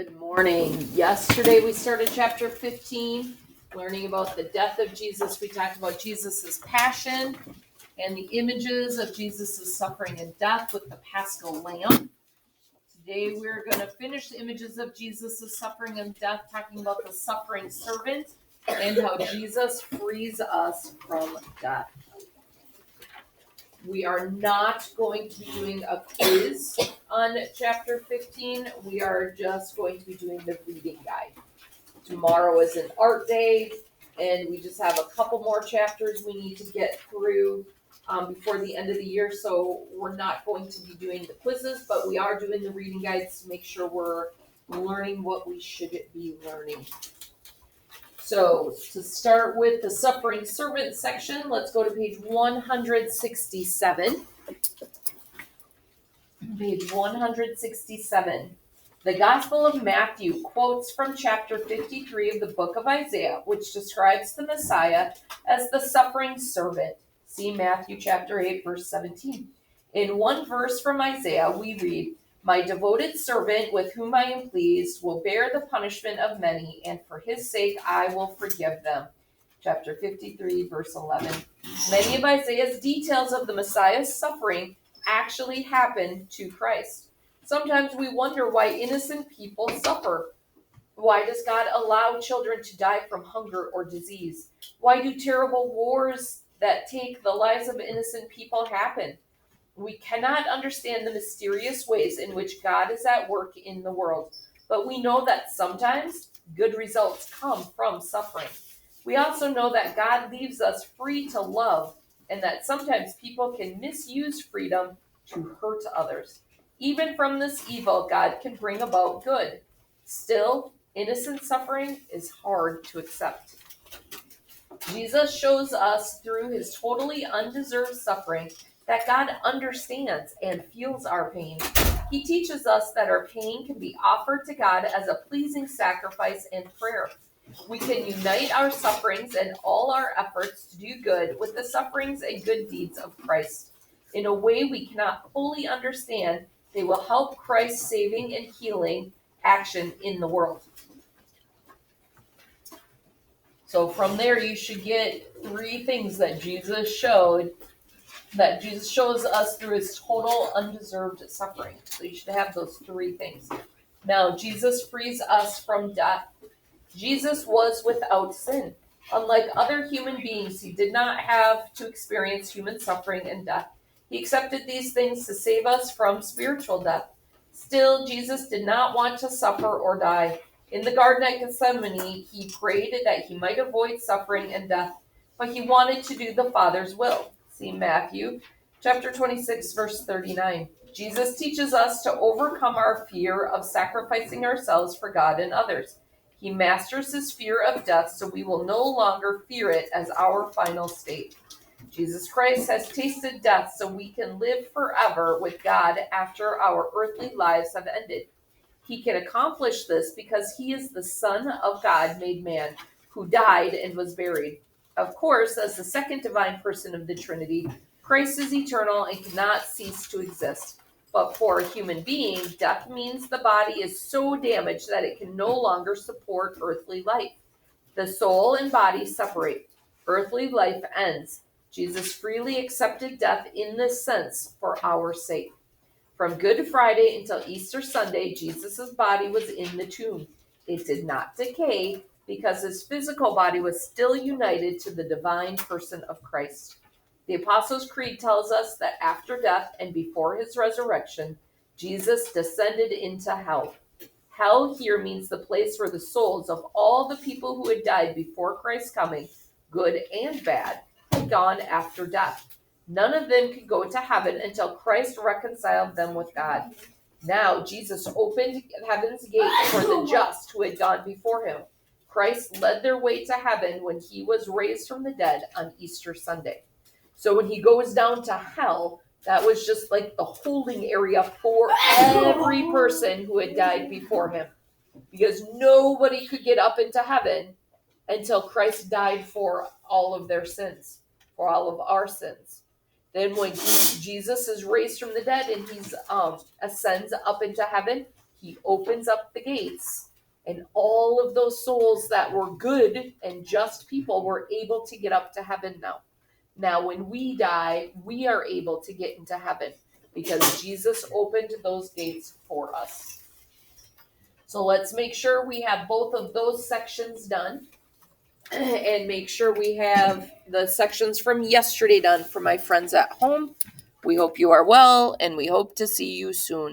Good morning. Yesterday we started chapter 15, learning about the death of Jesus. We talked about Jesus' passion and the images of Jesus' suffering and death with the Paschal Lamb. Today we're going to finish the images of Jesus' suffering and death, talking about the suffering servant and how Jesus frees us from death. We are not going to be doing a quiz on chapter 15. We are just going to be doing the reading guide. Tomorrow is an art day, and we just have a couple more chapters we need to get through before the end of the year. So we're not going to be doing the quizzes, but we are doing the reading guides to make sure we're learning what we should be learning. So to start with the suffering servant section, let's go to page 167. Page 167. The Gospel of Matthew quotes from chapter 53 of the book of Isaiah, which describes the Messiah as the suffering servant. See Matthew chapter 8, verse 17. In one verse from Isaiah, we read, "My devoted servant with whom I am pleased will bear the punishment of many, and for his sake I will forgive them." Chapter 53, verse 11. Many of Isaiah's details of the Messiah's suffering actually happened to Christ. Sometimes we wonder why innocent people suffer. Why does God allow children to die from hunger or disease? Why do terrible wars that take the lives of innocent people happen? We cannot understand the mysterious ways in which God is at work in the world, but we know that sometimes good results come from suffering. We also know that God leaves us free to love, and that sometimes people can misuse freedom to hurt others. Even from this evil, God can bring about good. Still, innocent suffering is hard to accept. Jesus shows us through his totally undeserved suffering that God understands and feels our pain. He teaches us that our pain can be offered to God as a pleasing sacrifice and prayer. We can unite our sufferings and all our efforts to do good with the sufferings and good deeds of Christ. In a way we cannot fully understand, they will help Christ's saving and healing action in the world. So from there you should get three things that Jesus shows us through his total undeserved suffering. So you should have those three things. Now, Jesus frees us from death. Jesus was without sin. Unlike other human beings, he did not have to experience human suffering and death. He accepted these things to save us from spiritual death. Still, Jesus did not want to suffer or die. In the Garden of Gethsemane, he prayed that he might avoid suffering and death, but he wanted to do the Father's will. See Matthew chapter 26, verse 39. Jesus teaches us to overcome our fear of sacrificing ourselves for God and others. He masters his fear of death so we will no longer fear it as our final state. Jesus Christ has tasted death so we can live forever with God after our earthly lives have ended. He can accomplish this because he is the Son of God made man, who died and was buried. Of course, as the second divine person of the Trinity, Christ is eternal and cannot cease to exist. But for a human being, death means the body is so damaged that it can no longer support earthly life. The soul and body separate. Earthly life ends. Jesus freely accepted death in this sense for our sake. From Good Friday until Easter Sunday, Jesus' body was in the tomb. It did not decay because his physical body was still united to the divine person of Christ. The Apostles' Creed tells us that after death and before his resurrection, Jesus descended into hell. Hell here means the place where the souls of all the people who had died before Christ's coming, good and bad, had gone after death. None of them could go to heaven until Christ reconciled them with God. Now Jesus opened heaven's gate for the just who had gone before him. Christ led their way to heaven when he was raised from the dead on Easter Sunday. So when he goes down to hell, that was just like the holding area for every person who had died before him. Because nobody could get up into heaven until Christ died for all of their sins, for all of our sins. Then when Jesus is raised from the dead and he ascends up into heaven, He opens up the gates, and all of those souls that were good and just people were able to get up to heaven now. Now, when we die, we are able to get into heaven because Jesus opened those gates for us. So let's make sure we have both of those sections done and make sure we have the sections from yesterday done for my friends at home. We hope you are well, and we hope to see you soon.